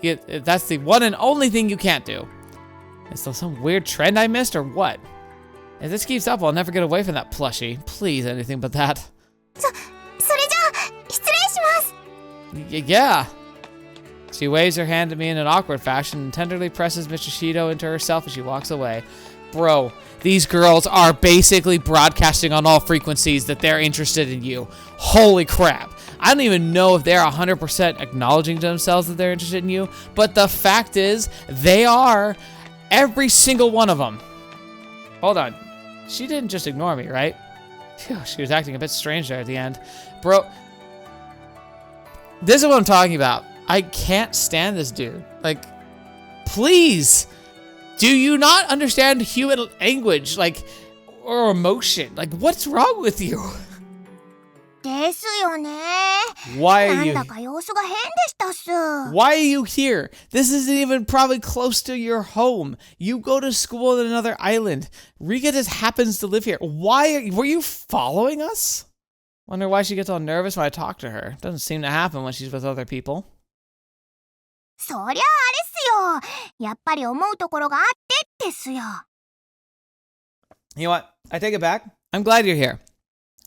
That's the one and only thing you can't do. Is there some weird trend I missed or what? If this keeps up, I'll never get away from that plushie. Please, anything but that. それじゃあ失礼します。 Yeah. She waves her hand at me in an awkward fashion and tenderly presses Mr. Shido into herself as she walks away. Bro, these girls are basically broadcasting on all frequencies that they're interested in you. Holy crap. I don't even know if they're 100% acknowledging to themselves that they're interested in you, but the fact is, they are. Every single one of them. Hold on. She didn't just ignore me, right? Phew, she was acting a bit strange there at the end. Bro, this is what I'm talking about. I can't stand this dude. Like, please. Do you not understand human language, like, or emotion? Like, what's wrong with you? ですよね。 Why are なん you? だか様子が変でしたっす。 Why are you here? This isn't even probably close to your home. You go to school in another island. Rika just happens to live here. Were you following us? Wonder why she gets all nervous when I talk to her. Doesn't seem to happen when she's with other people. そりゃあれっすよ。やっぱり思うところがあってですよ。 You know what? I take it back. I'm glad you're here.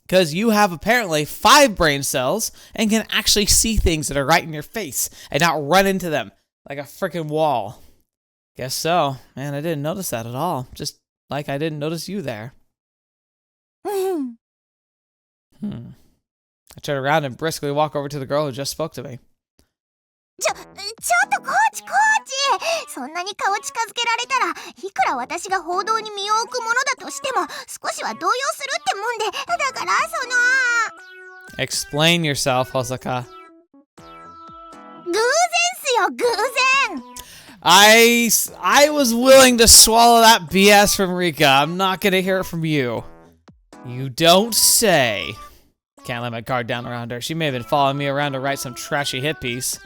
Because you have apparently 5 brain cells and can actually see things that are right in your face and not run into them like a freaking wall. Guess so. Man, I didn't notice that at all. Just like I didn't notice you there. I turn around and briskly walk over to the girl who just spoke to me. ちょっとコーチそんなに顔近づけられたらいくら私が報道に身を置くものだとしても少しは動揺するってもんでだからExplain yourself, Hosaka. 偶然っすよ偶然 I was willing to swallow that BS from Rika. I'm not gonna hear it from you. You don't say. Can't let my guard down around her. She may have been following me around to write some trashy hit piece.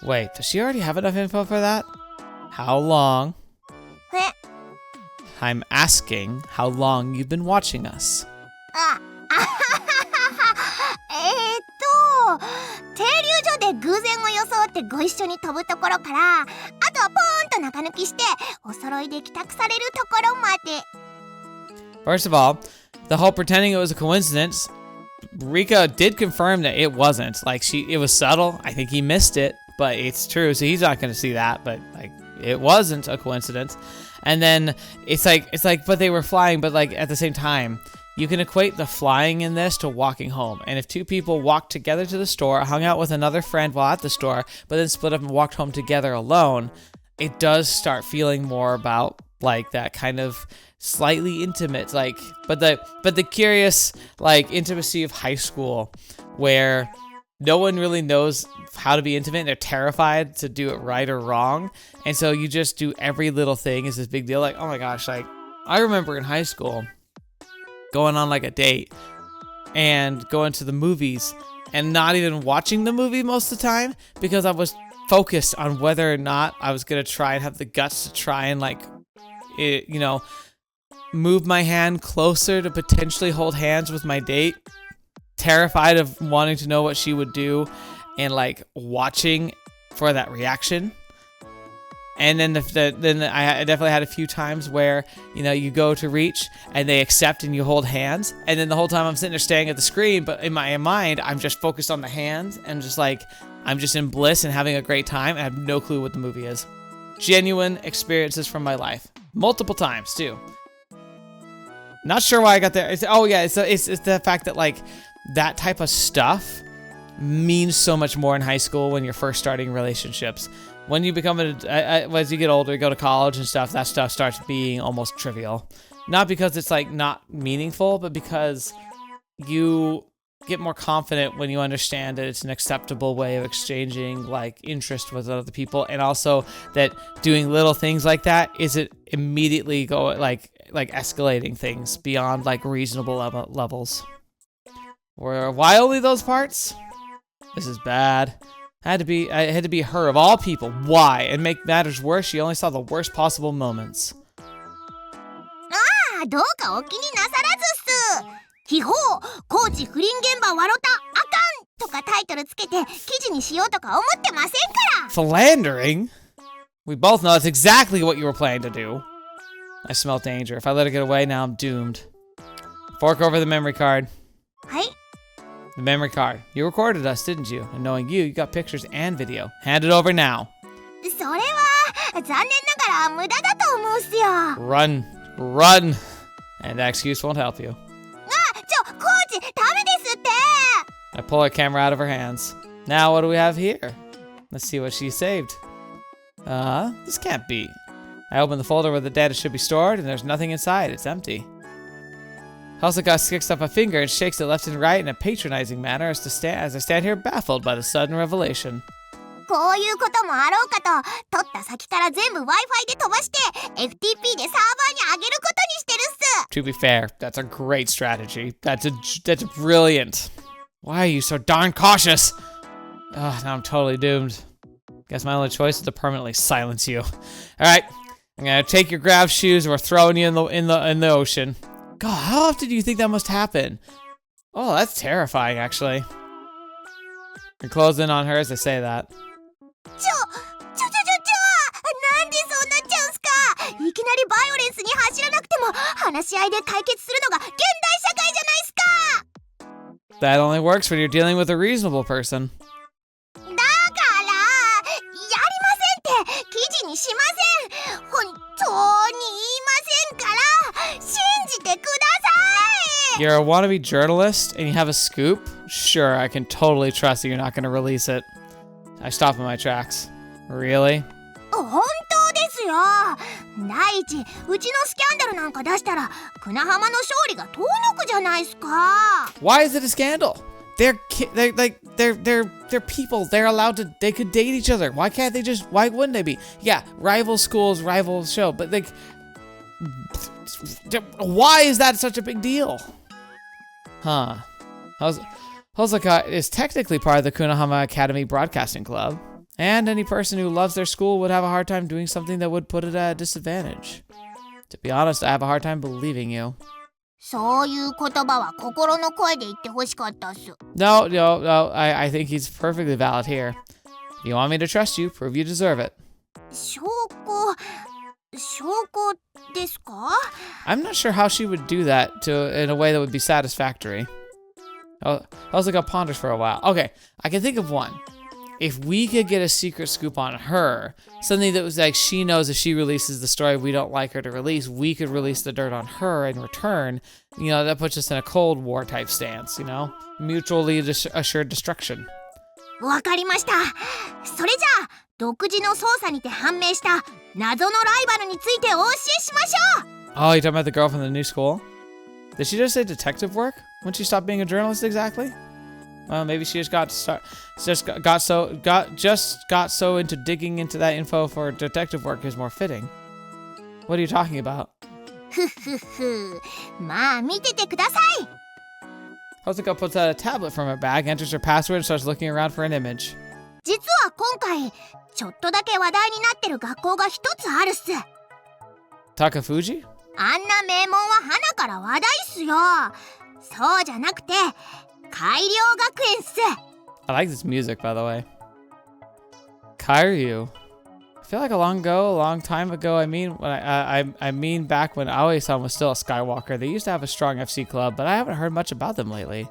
Wait, does she already have enough info for that? How long? I'm asking how long you've been watching us. 停留所で偶然を装ってご一緒に飛ぶところからあとはポーンと中抜きしてお揃いで帰宅されるところまで First of all, the whole pretending it was a coincidence, Rika did confirm that it wasn't. Like, it was subtle. I think he missed it, but it's true. So he's not going to see that, but like, it wasn't a coincidence. And then it's like, but they were flying, but like at the same time, you can equate the flying in this to walking home. And if 2 people walked together to the store, hung out with another friend while at the store, but then split up and walked home together alone, it does start feeling more about like that kind of slightly intimate, like, but the curious like intimacy of high school where no one really knows how to be intimate. And they're terrified to do it right or wrong. And so you just do every little thing is this big deal. Like, oh my gosh, like I remember in high school going on like a date and going to the movies and not even watching the movie most of the time because I was focused on whether or not I was going to try and have the guts to try and like, move my hand closer to potentially hold hands with my date. Terrified of wanting to know what she would do and like watching for that reaction. And then then I definitely had a few times where, you go to reach and they accept and you hold hands. And then the whole time I'm sitting there staring at the screen, but in my mind, I'm just focused on the hands and just like, I'm just in bliss and having a great time. I have no clue what the movie is. Genuine experiences from my life. Multiple times too. Not sure why I got there. It's the fact that like that type of stuff means so much more in high school when you're first starting relationships. When you become as you get older, you go to college and stuff, that stuff starts being almost trivial. Not because it's like not meaningful, but because you get more confident when you understand that it's an acceptable way of exchanging like interest with other people, and also that doing little things like that isn't immediately like escalating things beyond like reasonable levels. Why only those parts? This is bad. I had to be her of all people. Why? And make matters worse, she only saw the worst possible moments. どうかお気になさらずっす。秘宝、コーチ不倫現場笑ったあかんとかタイトルつけて記事にしようとか思ってませんから。Philandering? We both know that's exactly what you were planning to do. I smell danger. If I let it get away, now I'm doomed. Fork over the memory card. はい。 The memory card. You recorded us, didn't you? And knowing you got pictures and video. Hand it over now. それは残念ながら無駄だと思うっすよ。 Run. Run. And that excuse won't help you. コーチダメですって。 I pull her camera out of her hands. Now what do we have here? Let's see what she saved. This can't be. I open the folder where the data should be stored, and there's nothing inside. It's empty. Hosoka sticks up a finger and shakes it left and right in a patronizing manner as I stand here baffled by the sudden revelation. こういうこともあろうかと、取った先から全部 Wi-Fi で飛ばして FTP でサーバーに上げることにしてるっす。 To be fair, that's a great strategy. That's brilliant. Why are you so darn cautious? Now I'm totally doomed. Guess my only choice is to permanently silence you. All right, I'm gonna take your grav shoes and we're throwing you in the ocean. God, how often do you think that must happen? Oh, that's terrifying, actually. You're closing in on her as I say that. なんでそうなっちゃうんすか。いきなりバイオレンスに走らなくても話し合いで解決するのが現代社会じゃないっすか。 That only works when you're dealing with a reasonable person. だからやりませんって記事にしません。本当に言いませんから信じてください。 You're a wannabe journalist and you have a scoop? Sure, I can totally trust that you're not going to release it. I stop in my tracks. Really? 本当ですよ。第一、うちのスキャンダルなんか出したら砂浜の勝利が遠のくじゃないですか。 Why is it a scandal? They're people. They're allowed to. They could date each other. Why can't they just? Why wouldn't they be? Yeah, rival schools, rival show. But like, why is that such a big deal? Huh? Hosoka is technically part of the Kunahama Academy Broadcasting Club, and any person who loves their school would have a hard time doing something that would put it at a disadvantage. To be honest, I have a hard time believing you. そういう言葉は心の声で言ってほしかったっす。 No, I think he's perfectly valid here. If you want me to trust you, prove you deserve it. 証拠ですか？ I'm not sure how she would do that in a way that would be satisfactory. Hosoka ponders for a while. Okay, I can think of one. If we could get a secret scoop on her, something that was like she knows if she releases the story we don't like her to release, we could release the dirt on her in return. You know, that puts us in a Cold War type stance, you know? Mutually assured destruction. わかりました。それじゃあ、独自の捜査にて判明した謎のライバルについてお教えしましょう。 Oh, you're talking about the girl from the new school? Did she just say detective work when she stopped being a journalist exactly? Well, maybe she just got so into digging into that info for detective work is more fitting. What are you talking about? ふふふ。まあ見ててください。 Hosoka pulls out a tablet from her bag, enters her password, and starts looking around for an image. 実は今回ちょっとだけ話題になってる学校が一つあるっす。 Takafuji? あんな名門は花から話題っすよ。そうじゃなくて改良学園っす。 I like this music, by the way. Kairyu. I feel like a long time ago. I mean, when I mean back when Aoi-san was still a Skywalker. They used to have a strong FC club, but I haven't heard much about them lately.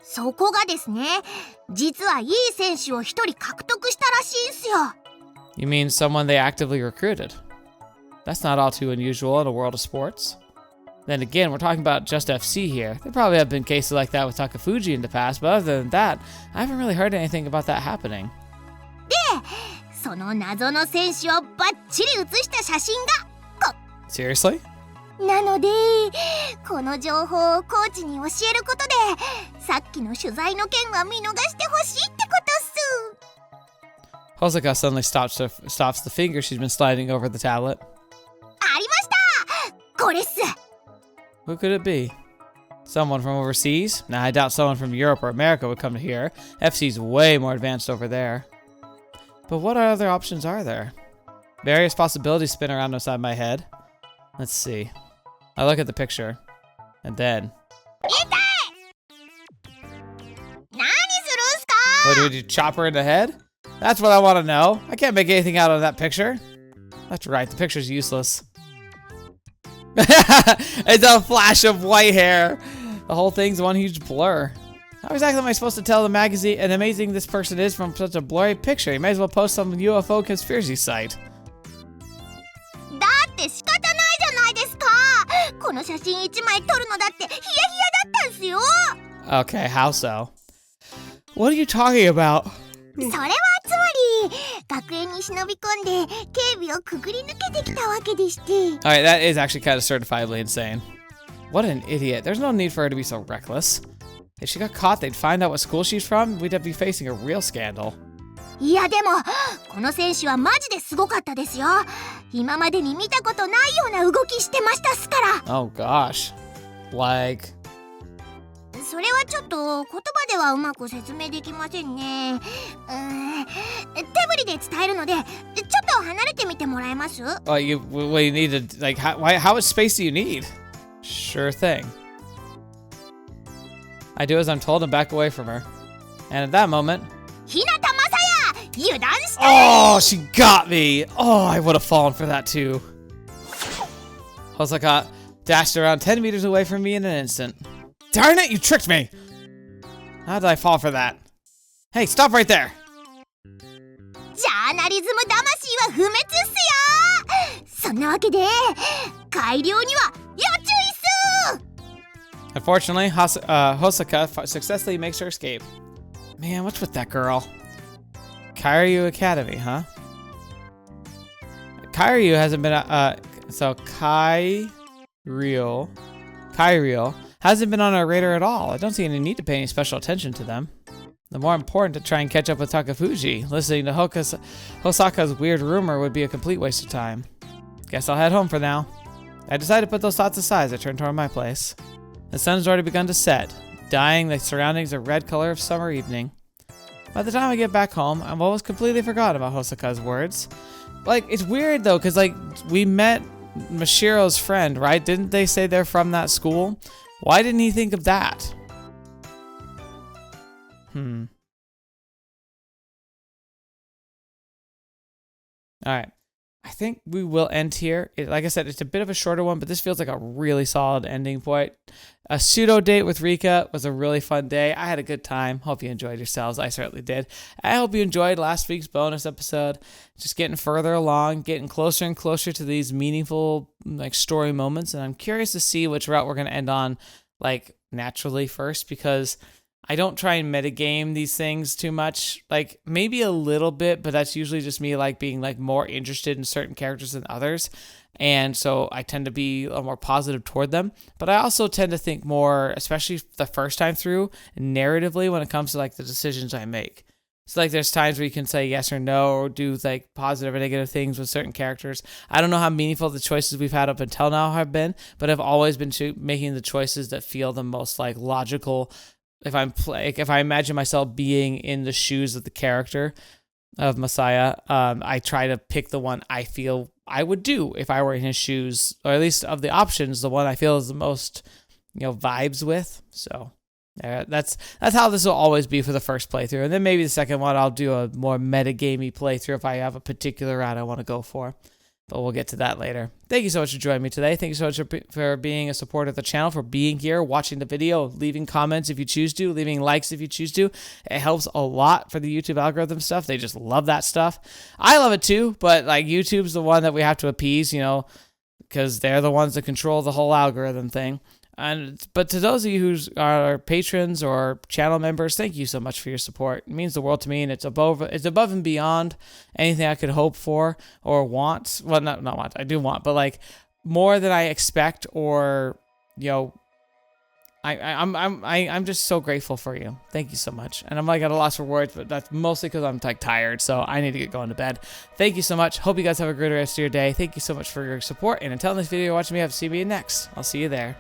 そこがですね、実はいい選手を一人獲得したらしいんすよ。 You mean someone they actively recruited? That's not all too unusual in a world of sports. Then again, we're talking about just FC here. There probably have been cases like that with Takafuji in the past, but other than that, I haven't really heard anything about that happening. で、その謎の選手をバッチリ写した写真が Seriously? なので、この情報をコーチに教えることで、さっきの取材の件は見逃してほしいってことっす。 Hosoka suddenly stops the finger she's been sliding over the tablet. ありました！これっす。 Who could it be? Someone from overseas? Nah, I doubt someone from Europe or America would come to here. FC's way more advanced over there. But what other options are there? Various possibilities spin around inside my head. Let's see. I look at the picture. And then... 何するんすか？ What, did you chop her in the head? That's what I want to know. I can't make anything out of that picture. That's right, the picture's useless. It's a flash of white hair. The whole thing's one huge blur. How exactly am I supposed to tell the magazine and amazing this person is from such a blurry picture? You may as well post some UFO conspiracy site. だって仕方ないじゃないですか。この写真1枚撮るのだってヒヤヒヤだったんすよ。 Okay, how so? What are you talking about? それはつまり学園に忍び込んで警備をくぐり抜けてきたわけでして。 Alright, that is actually kind of certifiably insane. What an idiot. There's no need for her to be so reckless. If she got caught, they'd find out what school she's from. We'd be facing a real scandal. いやでもこの選手はマジですごかったですよ。今までに見たことないような動きしてましたっすから。 Oh gosh. Like... それはちょっと言葉ではうまく説明できませんね。手振りで伝えるのでちょっと離れてみてもらえます？ Well, you need to, like, how much space do you need? Sure thing. I do as I'm told and back away from her. And at that moment... 日向雅也油断して。 Oh, she got me! Oh, I would have fallen for that too. Hosoka dashed around 10 meters away from me in an instant. Darn it, you tricked me! How did I fall for that? Hey, stop right there! ジャーナリズム魂は不滅っすよ。そんなわけで改良には要注意っす。 Unfortunately, Hosoka successfully makes her escape. Man, what's with that girl? Kairyu Academy, huh? Kairyu hasn't been, so Kairyu hasn't been on our radar at all. I don't see any need to pay any special attention to them. The more important to try and catch up with Takafuji. Listening to Hosaka's weird rumor would be a complete waste of time. Guess I'll head home for now. I decided to put those thoughts aside as I turned toward my place. The sun has already begun to set, dyeing the surroundings a red color of summer evening. By the time I get back home, I've almost completely forgotten about Hosoka's words. Like, it's weird though, because like, we met Mashiro's friend, right? Didn't they say they're from that school? Why didn't he think of that? Alright. I think we will end here. Like I said, it's a bit of a shorter one, but this feels like a really solid ending point. A pseudo date with Rika was a really fun day. I had a good time. Hope you enjoyed yourselves. I certainly did. I hope you enjoyed last week's bonus episode. Just getting further along, getting closer and closer to these meaningful like story moments. And I'm curious to see which route we're going to end on like naturally first, because I don't try and metagame these things too much. Like, maybe a little bit, but that's usually just me, like, being, like, more interested in certain characters than others. And so I tend to be a little more positive toward them. But I also tend to think more, especially the first time through, narratively when it comes to like the decisions I make. So like there's times where you can say yes or no or do like positive or negative things with certain characters. I don't know how meaningful the choices we've had up until now have been, but I've always been making the choices that feel the most like logical. If I imagine myself being in the shoes of the character of Messiah, I try to pick the one I feel I would do if I were in his shoes, or at least of the options, the one I feel is the most, vibes with. So that's how this will always be for the first playthrough, and then maybe the second one I'll do a more metagamey playthrough if I have a particular route I want to go for. But we'll get to that later. Thank you so much for joining me today. Thank you so much for being a supporter of the channel, for being here, watching the video, leaving comments if you choose to, leaving likes if you choose to. It helps a lot for the YouTube algorithm stuff. They just love that stuff. I love it too, but like YouTube's the one that we have to appease, because they're the ones that control the whole algorithm thing. But to those of you who are patrons or channel members, thank you so much for your support. It means the world to me, and it's above and beyond anything I could hope for or want. Well, not want. I do want, but like more than I expect, or I'm just so grateful for you. Thank you so much. And I'm like at a loss for words, but that's mostly because I'm like tired, so I need to get going to bed. Thank you so much. Hope you guys have a great rest of your day. Thank you so much for your support. And until next video you're watching me, have to see me next. I'll see you there.